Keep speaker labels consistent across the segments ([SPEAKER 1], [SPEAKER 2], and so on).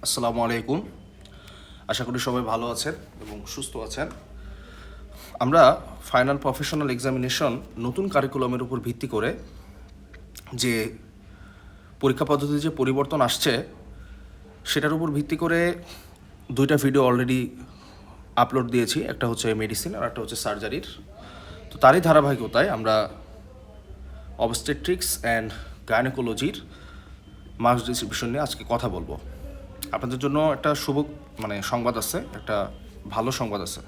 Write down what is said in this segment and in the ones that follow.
[SPEAKER 1] আসসালামু আলাইকুম। আশা করি সবাই ভালো আছেন এবং সুস্থ আছেন। আমরা ফাইনাল প্রফেশনাল এক্সামিনেশন নতুন কারিকুলামের উপর ভিত্তি করে যে পরীক্ষা পদ্ধতিতে যে পরিবর্তন আসছে সেটার উপর ভিত্তি করে দুইটা ভিডিও অলরেডি আপলোড দিয়েছি। একটা হচ্ছে মেডিসিন আর একটা হচ্ছে সার্জারির। তো তারই ধারাবাহিকতায় আমরা অবস্টেট্রিক্স অ্যান্ড গাইনোকোলজির মার্কস ডিস্ট্রিবিউশন নিয়ে আজকে কথা বলবো। আপনাদের জন্য একটা সংবাদ আছে, একটা ভালো সংবাদ আছে।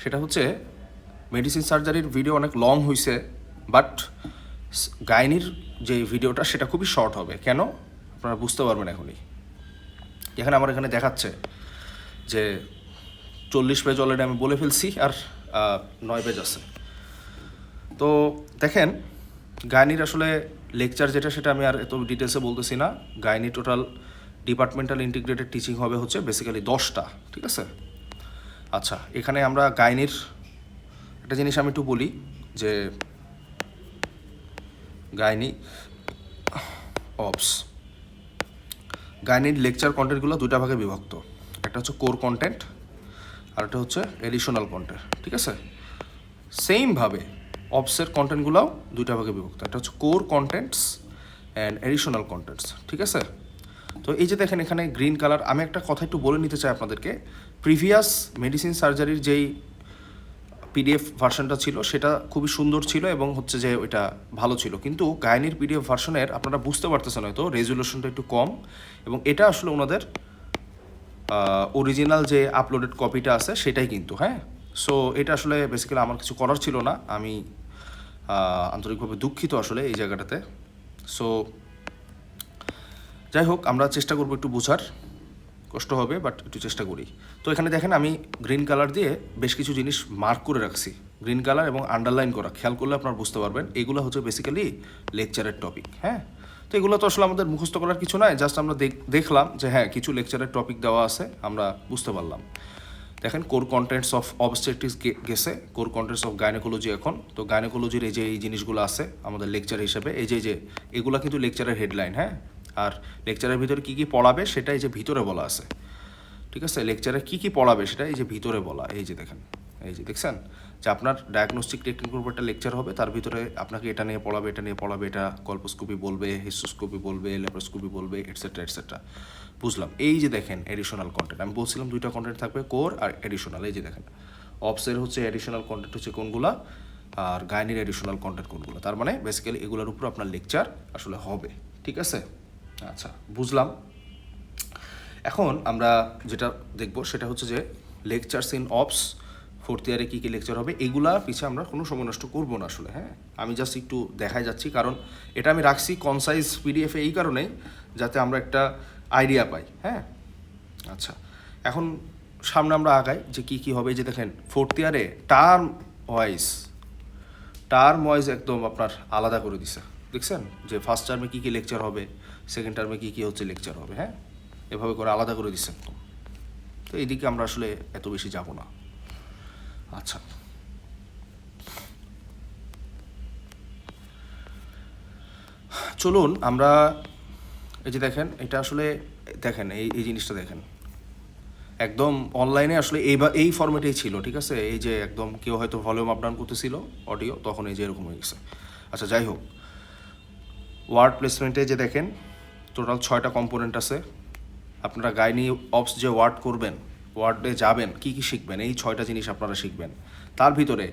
[SPEAKER 1] সেটা হচ্ছে মেডিসিন সার্জারির ভিডিও অনেক লং হয়েছে, বাট গাইনির যে ভিডিওটা সেটা খুবই শর্ট হবে। কেন আপনারা বুঝতে পারবেন এখনই। এখানে আমার এখানে দেখাচ্ছে যে 40 পেজ অলরেডি আমি বলে ফেলছি, আর 9 পেজ আছে। তো দেখেন, গাইনির আসলে লেকচার যেটা সেটা আমি আর এত ডিটেলসে বলতেছি না। Gynae total departmental integrated teaching হবে হচ্ছে বেসিক্যালি 10টা, ঠিক আছে। আচ্ছা, এখানে আমরা গাইনির একটা জিনিস আমি একটু বলি যে গাইনি গাইনির লেকচার কন্টেন্টগুলো দুটা ভাগে বিভক্ত। একটা হচ্ছে কোর কন্টেন্ট আর একটা হচ্ছে এডিশনাল কন্টেন্ট, ঠিক আছে। সেমভাবে অপসের কন্টেন্টগুলোও দুইটা ভাগে বিভক্ত। একটা হচ্ছে core contents and additional contents, ঠিক আছে। তো এই যে দেখেন এখানে গ্রিন কালার, আমি একটা কথা একটু বলে নিতে চাই আপনাদেরকে। প্রিভিয়াস মেডিসিন সার্জারির যেই পিডিএফ ভার্সনটা ছিল সেটা খুবই সুন্দর ছিল এবং হচ্ছে যে ওইটা ভালো ছিল, কিন্তু গাইনির পিডিএফ ভার্সনের আপনারা বুঝতে পারতেছেন হয়তো রেজুলেশনটা একটু কম, এবং এটা আসলে ওনাদের অরিজিনাল যে আপলোডেড কপিটা আছে সেটাই কিন্তু, হ্যাঁ। সো এটা আসলে বেসিক্যালি আমার কিছু করার ছিল না, আমি আন্তরিকভাবে দুঃখিত আসলে এই জায়গাটাতে। সো যাই হোক, আমরা চেষ্টা করবো একটু বোঝার, কষ্ট হবে বাট একটু চেষ্টা করি। তো এখানে দেখেন আমি গ্রিন কালার দিয়ে বেশ কিছু জিনিস মার্ক করে রাখছি, গ্রিন কালার এবং আন্ডারলাইন করা, খেয়াল করলে আপনারা বুঝতে পারবেন এগুলো হচ্ছে বেসিক্যালি লেকচারের টপিক, হ্যাঁ। তো এগুলো তো আসলে আমাদের মুখস্থ করার কিছু নয়, জাস্ট আমরা দেখলাম যে হ্যাঁ কিছু লেকচারের টপিক দেওয়া আছে, আমরা বুঝতে পারলাম। দেখেন কোর কন্টেন্টস অফ অবস্টেট্রিক্স গেছে, কোর কন্টেন্টস অফ গাইনোকোলজি এখন। তো গাইনোকোলজির এই জিনিসগুলো আছে আমাদের লেকচার হিসেবে, এই যে এগুলো কিন্তু লেকচারের হেডলাইন, হ্যাঁ। আর লেকচারের ভিতরে কী কী পড়াবে সেটা এই যে ভিতরে বলা আছে, ঠিক আছে। লেকচারে কী কী পড়াবে সেটা এই যে ভিতরে বলা, এই যে দেখেন, এই যে দেখছেন যে আপনার ডায়াগনস্টিক টেকনিকের উপর একটা লেকচার হবে, তার ভিতরে আপনাকে এটা নিয়ে পড়াবে, এটা নিয়ে পড়াবে, এটা কল্পোস্কোপি বলবে, হিস্টোস্কোপি বলবে, ল্যাপারোস্কোপি বলবে, এটসেট্রা এটসেট্রা। বুঝলাম। এই যে দেখেন এডিশনাল কন্টেন্ট, আমি বলছিলাম দুইটা কন্টেন্ট থাকবে, কোর আর এডিশনাল। এই যে দেখেন অপসের হচ্ছে এডিশনাল কন্টেন্ট হচ্ছে কোনগুলা, আর গাইনির এডিশনাল কন্টেন্ট কোনগুলো। তার মানে বেসিক্যালি এগুলোর উপর আপনার লেকচার আসলে হবে, ঠিক আছে। আচ্ছা, বুঝলাম। এখন আমরা যেটা দেখব সেটা হচ্ছে যে লেকচারস ইন অপস ফোর্থ ইয়ারে কী কী লেকচার হবে, এগুলা পিছিয়ে আমরা কোনো সময় নষ্ট করবো না আসলে, হ্যাঁ। আমি জাস্ট একটু দেখাই যাচ্ছি, কারণ এটা আমি রাখছি কনসাইজ পিডিএফে এই কারণেই যাতে আমরা একটা আইডিয়া পাই, হ্যাঁ। আচ্ছা, এখন সামনে আমরা আগাই যে কী কী হবে। যে দেখেন ফোর্থ ইয়ারে টার্ম ওয়াইজ একদম আপনার আলাদা করে দিছে, দেখছেন যে ফার্স্ট টার্মে কী কী লেকচার হবে, সেকেন্ড টার্মে কী কী হচ্ছে লেকচার হবে, হ্যাঁ। এভাবে করে আলাদা করে দিচ্ছেন। তো এইদিকে আমরা আসলে এত বেশি যাব না। আচ্ছা, চলুন আমরা এই যে দেখেন এটা আসলে দেখেন এই জিনিসটা দেখেন একদম অনলাইনে আসলে এই ফরম্যাটেই ছিল, ঠিক আছে। এই যে একদম কেউ হয়তো ভলিউম আপ ডাউন করতেছিল অডিও, তখন এই যে এরকম হয়ে গেছে। আচ্ছা, যাই হোক, ওয়ার্ড প্লেসমেন্টে যে দেখেন টোটাল 6টা কম্পোনেন্ট আছে। আপনারা গাইনি অপস যে ওয়ার্ড করবেন, ওয়ার্ডে যাবেন, কী কী শিখবেন, এই 6টা জিনিস আপনারা শিখবেন। তার ভিতরে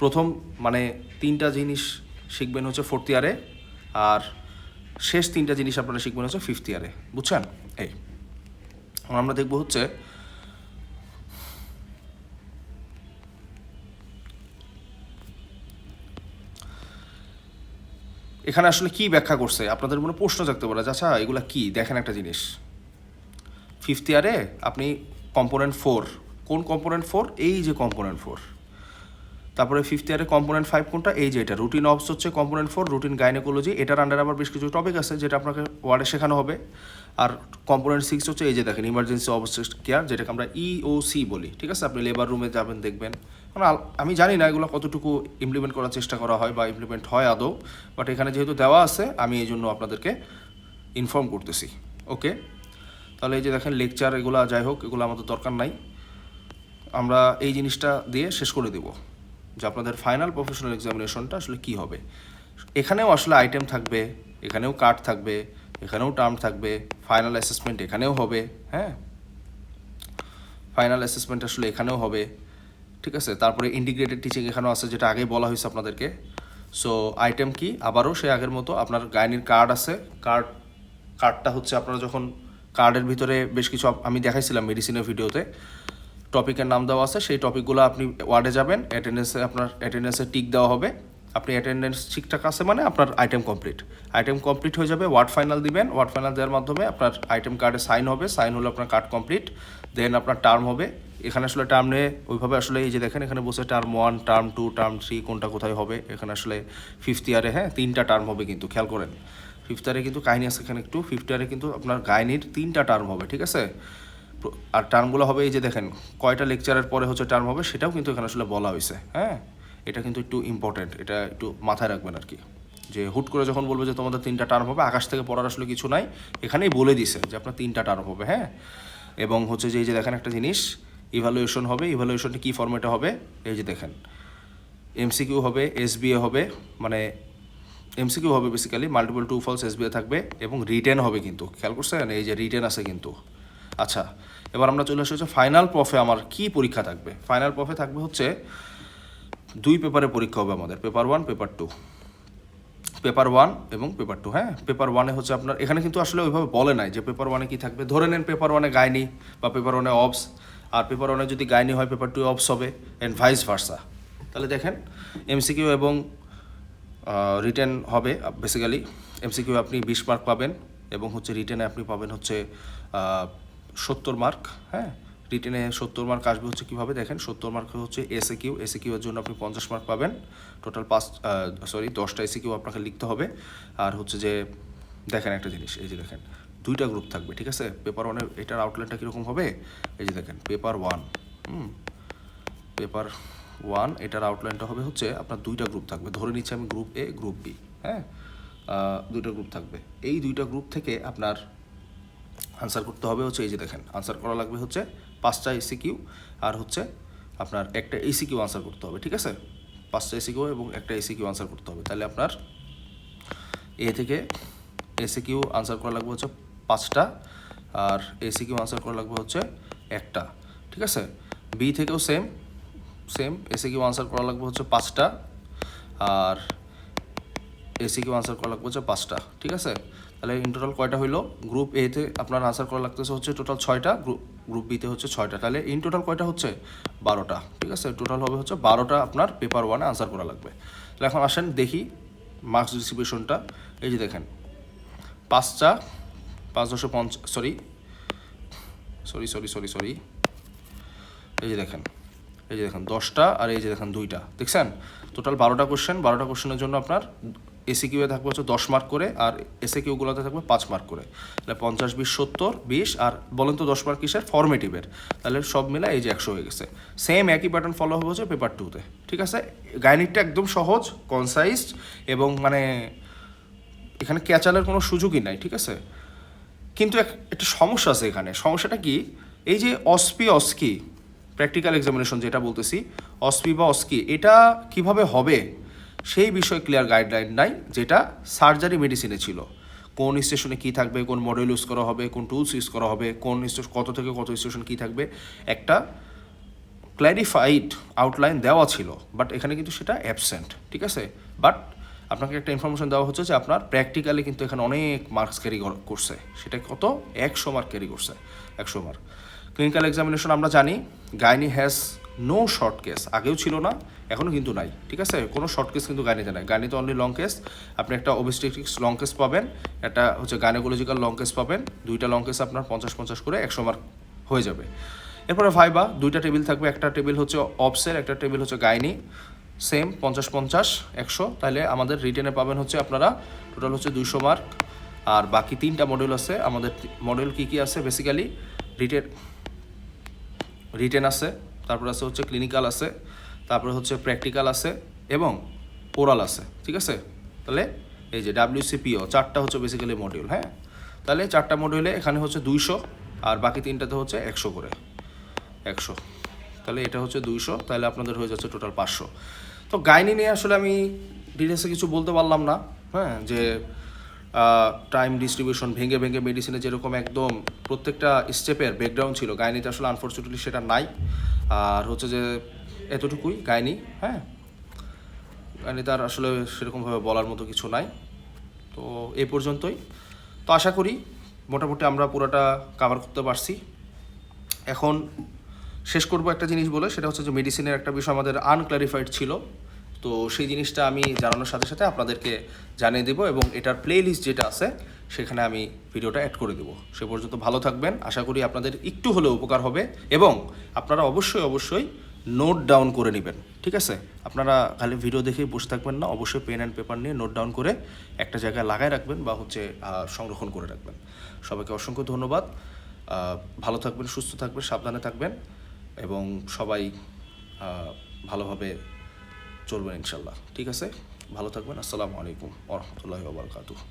[SPEAKER 1] প্রথম 3টা জিনিস শিখবেন হচ্ছে ফোর্থ ইয়ারে, আর শেষ 3টা জিনিস আপনারা শিখবেন হচ্ছে ফিফথ ইয়ারে, বুঝছেন। এই আমরা দেখব হচ্ছে এখানে আসলে কি ব্যাখ্যা করছে, আপনাদের মনে প্রশ্ন জাগতে পারে, আচ্ছা এগুলা কি। দেখেন একটা জিনিস, ফিফথ ইয়ারে আপনি কম্পোনেন্ট 4, কোন কম্পোনেন্ট 4, এই যে কম্পোনেন্ট 4। তারপরে ফিফথ ইয়ারে কম্পোনেন্ট 5 কোনটা, এই যে এটা রুটিন অপস হচ্ছে কম্পোনেন্ট 4, রুটিন গাইনোকোলজি। এটার আন্ডার আবার বেশ কিছু টপিক আছে যেটা আপনাকে ওয়ার্ডে শেখানো হবে। আর কম্পোনেন্ট 6 হচ্ছে এই যে দেখেন ইমার্জেন্সি অবস্ট্রাকটিভ কেয়ার, যেটাকে আমরা ইওসি বলি, ঠিক আছে। আপনি লেবার রুমে যাবেন, দেখবেন, মানে আমি জানি না এগুলো কতটুকু ইমপ্লিমেন্ট করার চেষ্টা করা হয় বা ইমপ্লিমেন্ট হয় আদৌ, বাট এখানে যেহেতু দেওয়া আছে আমি এই জন্য আপনাদেরকে ইনফর্ম করতেছি, ওকে। তাহলে এই যে দেখেন লেকচার এগুলো যাই হোক, এগুলো আমাদের দরকার নাই, আমরা এই জিনিসটা দিয়ে শেষ করে দেব যে আপনাদের ফাইনাল প্রফেশনাল এক্সামিনেশনটা আসলে কী হবে। এখানেও আসলে আইটেম থাকবে, এখানেও কার্ড থাকবে, এখানেও টার্ম থাকবে, ফাইনাল অ্যাসেসমেন্ট এখানেও হবে, হ্যাঁ ফাইনাল অ্যাসেসমেন্ট আসলে এখানেও হবে, ঠিক আছে। তারপরে ইন্টিগ্রেটেড টিচিং এখানেও আছে, যেটা আগেই বলা হয়েছে আপনাদেরকে। সো আইটেম কি, আবারও সে আগের মতো আপনার গাইনির কার্ড আছে, কার্ডটা হচ্ছে আপনারা যখন কার্ডের ভিতরে বেশ কিছু আমি দেখাইছিলাম মেডিসিনের ভিডিওতে, টপিকের নাম দেওয়া আছে, সেই টপিকগুলো আপনি ওয়ার্ডে যাবেন, অ্যাটেন্ডেন্সে টিক দেওয়া হবে, আপনি অ্যাটেন্ডেন্স ঠিকঠাক আছে মানে আপনার আইটেম কমপ্লিট হয়ে যাবে। ওয়ার্ড ফাইনাল দিবেন, ওয়ার্ড ফাইনাল দেওয়ার মাধ্যমে আপনার আইটেম কার্ডে সাইন হবে, সাইন হলে আপনার কার্ড কমপ্লিট, দেন আপনার টার্ম হবে। এখানে আসলে টার্ম নিয়ে ওইভাবে আসলে এই যে দেখেন এখানে বসে টার্ম 1, টার্ম 2, টার্ম 3 কোনটা কোথায় হবে, এখানে আসলে ফিফথ ইয়ারে, হ্যাঁ 3টা টার্ম হবে কিন্তু, খেয়াল করেন ফিফথ ইয়ারে কিন্তু কাহিনী আছে এখানে একটু, ফিফথ ইয়ারে কিন্তু আপনার গাইনির 3টা টার্ম হবে, ঠিক আছে। আর টার্মগুলো হবে এই যে দেখেন কয়টা লেকচারের পরে হচ্ছে টার্ম হবে সেটাও কিন্তু এখানে আসলে বলা হয়েছে, হ্যাঁ এটা কিন্তু একটু ইম্পর্টেন্ট, এটা একটু মাথায় রাখবেন আর কি, যে হুট করে যখন বলবে যে তোমাদের 3টা টার্ম হবে, আকাশ থেকে পড়ার আসলে কিছু নাই, এখানেই বলে দিছে যে আপনার 3টা টার্ম হবে, হ্যাঁ। এবং হচ্ছে যে এই যে দেখেন একটা জিনিস, ইভ্যালুয়েশন হবে, ইভ্যালুয়েশনটা কী ফরম্যাটে হবে, এই যে দেখেন এমসিকিউ হবে, এসবিএ হবে, মানে এমসিকিউ হবে basically, multiple true false SBA থাকবে, এবং রিটেন হবে কিন্তু, খেয়াল করছেন এই যে রিটেন আছে কিন্তু। আচ্ছা, এবার আমরা চলে আসি হচ্ছে ফাইনাল প্রফে আমার কি পরীক্ষা থাকবে। ফাইনাল প্রফে থাকবে হচ্ছে 2 পেপারে পরীক্ষা হবে আমাদের, পেপার 1, পেপার 2, পেপার 1 এবং পেপার 2, হ্যাঁ। পেপার 1-এ হচ্ছে আপনার, এখানে কিন্তু আসলে ওইভাবে বলে নাই যে পেপার 1-এ কী থাকবে, ধরে নেন পেপার 1-এ গাইনি বা পেপার 1-এ অবস, আর পেপার 1-এ যদি গাইনি হয় পেপার 2-এ অবস হবে, অ্যান্ড ভাইস ভার্সা। তাহলে দেখেন এমসিকিউ এবং রিটেন হবে, বেসিক্যালি এমসিকিউ আপনি 20 মার্ক পাবেন, এবং হচ্ছে রিটেনে আপনি পাবেন হচ্ছে 70 মার্ক, হ্যাঁ। রিটেনে 70 মার্ক আসবে হচ্ছে কীভাবে দেখেন, 70 মার্ক হচ্ছে এসএকিউ এর জন্য আপনি 50 মার্ক পাবেন, টোটাল 10টা এসএকিউ আপনাকে লিখতে হবে। আর হচ্ছে যে দেখেন একটা জিনিস, এই যে দেখেন 2টা গ্রুপ থাকবে, ঠিক আছে। পেপার 1-এর এটার আউটলাইনটা কীরকম হবে, এই যে দেখেন পেপার 1 এটার আউটলাইনটা হবে হচ্ছে আপনার 2টা গ্রুপ থাকবে, ধরে নিচ্ছি আমি গ্রুপ এ, গ্রুপ বি, হ্যাঁ 2টা গ্রুপ থাকবে। এই 2টা গ্রুপ থেকে আপনার আনসার করতে হবে হচ্ছে এই যে দেখেন, আনসার করা লাগবে হচ্ছে 5টা এসিকিউ, আর হচ্ছে আপনার একটা এসিকিউ আনসার করতে হবে, ঠিক আছে। 5টা এসিকিউ এবং একটা এসিকিউ আনসার করতে হবে, তাহলে আপনার এ থেকে এসিকিউ আনসার করা লাগবে হচ্ছে 5টা, আর এসিকিউ আনসার করা লাগবে হচ্ছে একটা, ঠিক আছে। বি থেকেও সেম এসিকিউ আনসার করা লাগবে হচ্ছে 5টা, আর এসিকিউ আনসার করা লাগবে হচ্ছে 5টা, ঠিক আছে। তাহলে ইন টোটাল কয়টা হইলো, গ্রুপ এতে আপনার আনসার করা লাগতেছে হচ্ছে টোটাল 6টা, গ্রুপ বিতে হচ্ছে 6টা, তাহলে ইন টোটাল কয়টা হচ্ছে 12টা, ঠিক আছে। টোটাল হবে হচ্ছে 12টা আপনার পেপার 1-এ আনসার করা লাগবে। তাহলে এখন আসেন দেখি মার্কস ডিস্ট্রিবিউশনটা, এই যে দেখেন 5টা 550, সরি, এই যে দেখেন 10টা, আর এই যে দেখেন 2টা, দেখছেন টোটাল 12টা কোশ্চেন। 12টা কোশ্চেনের জন্য আপনার এসিকিউয়ে থাকবে হচ্ছে 10 মার্ক করে, আর এসএকিউগুলোতে থাকবে 5 মার্ক করে, তাহলে 50, 20, 70, 20, আর বলেন তো 10 মার্ক কিসের, ফর্মেটিভের, তাহলে সব মিলে এই যে 100 হয়ে গেছে। সেম একই প্যাটার্ন ফলো হবে হচ্ছে পেপার 2-তে, ঠিক আছে। গাইনিকটা একদম সহজ, কনসাইজড, এবং মানে এখানে ক্যাচালের কোনো সুযোগই নাই, ঠিক আছে। কিন্তু একটা সমস্যা আছে এখানে, সমস্যাটা কি, এই যে অস্কি প্র্যাকটিক্যাল এক্সামিনেশন যেটা বলতেছি, অস্পি বা অস্কি, এটা কিভাবে হবে সেই বিষয়ে ক্লিয়ার গাইডলাইন নাই, যেটা সার্জারি মেডিসিনে ছিল। কোন স্টেশনে কী থাকবে, কোন মডেল ইউজ করা হবে, কোন টুলস ইউজ করা হবে, কোন কত থেকে কত স্টেশন কী থাকবে, একটা ক্ল্যারিফাইড আউটলাইন দেওয়া ছিল, বাট এখানে কিন্তু সেটা অ্যাবসেন্ট, ঠিক আছে। বাট আপনাকে একটা ইনফরমেশন দেওয়া হচ্ছে যে আপনার প্র্যাকটিক্যালি কিন্তু এখানে অনেক মার্কস ক্যারি করছে, সেটা কত, 100 মার্ক ক্যারি করছে, 100 মার্ক। ক্লিনিক্যাল এক্সামিনেশন আমরা জানি gynae has no short case, আগেও ছিল না, এখনও কিন্তু নাই, ঠিক আছে। কোনো শর্ট কেস কিন্তু গাইনিতে নাই, গাইনিতে অনলি লং কেস। আপনি একটা ওবেস্টেটিক্স লং কেস পাবেন, একটা হচ্ছে গাইনোকোলজিক্যাল লং কেস পাবেন, 2টা লং কেস আপনার 50-50 করে 100 মার্ক হয়ে যাবে। এরপরে ভাইবা 2টা টেবিল থাকবে, একটা টেবিল হচ্ছে অবসের, একটা টেবিল হচ্ছে গাইনি, সেম 50-50, 100। তাহলে আমাদের রিটেনে পাবেন হচ্ছে আপনারা টোটাল হচ্ছে 200 মার্ক, আর বাকি 3টা মডিউল আছে আমাদের। মডিউল কী আছে, বেসিক্যালি রিটেন আছে, তারপর আছে হচ্ছে ক্লিনিক্যাল আছে, তারপরে হচ্ছে প্র্যাকটিক্যাল আছে, এবং ওরাল আছে, ঠিক আছে। তাহলে এই যে WCPO 4টা হচ্ছে বেসিক্যালি মডিউল, হ্যাঁ। তাহলে 4টা মডিউলে এখানে হচ্ছে 200, আর বাকি তিনটাতে হচ্ছে 100 করে, 100, তাহলে এটা হচ্ছে 200, তাহলে আপনাদের হয়ে যাচ্ছে টোটাল 500। তো গাইনি নিয়ে আসলে আমি ডিটেলসে কিছু বলতে পারলাম না, হ্যাঁ, যে টাইম ডিস্ট্রিবিউশন ভেঙে ভেঙে মেডিসিনে যেরকম একদম প্রত্যেকটা স্টেপের ব্রেকডাউন ছিল, গাইনিতে আসলে আনফর্চুনেটলি সেটা নাই। আর হচ্ছে যে এতটুকুই গাইনি, হ্যাঁ, গাইনি তার আসলে সেরকমভাবে বলার মতো কিছু নাই। তো এই পর্যন্তই। তো আশা করি মোটামুটি আমরা পুরোটা কভার করতে পারছি। এখন শেষ করব একটা জিনিস বলে, সেটা হচ্ছে যে মেডিসিনের একটা বিষয় আমাদের আনক্লারিফাইড ছিল, তো সেই জিনিসটা আমি জানানোর সাথে সাথে আপনাদেরকে জানিয়ে দেবো, এবং এটার প্লে লিস্ট যেটা আছে সেখানে আমি ভিডিওটা অ্যাড করে দেবো। সে পর্যন্ত ভালো থাকবেন, আশা করি আপনাদের একটু হলেও উপকার হবে, এবং আপনারা অবশ্যই অবশ্যই নোট ডাউন করে নেবেন, ঠিক আছে? আপনারা খালি ভিডিও দেখেই বসে থাকবেন না, অবশ্যই পেন অ্যান্ড পেপার নিয়ে নোট ডাউন করে একটা জায়গায় লাগায় রাখবেন বা হচ্ছে সংরক্ষণ করে রাখবেন। সবাইকে অসংখ্য ধন্যবাদ। ভালো থাকবেন, সুস্থ থাকবেন, সাবধানে থাকবেন, এবং সবাই ভালোভাবে চলবেন ইনশাল্লাহ, ঠিক আছে? ভালো থাকবেন। আসসালামু আলাইকুম ওয়া রাহমাতুল্লাহি ওয়া বারাকাতুহু।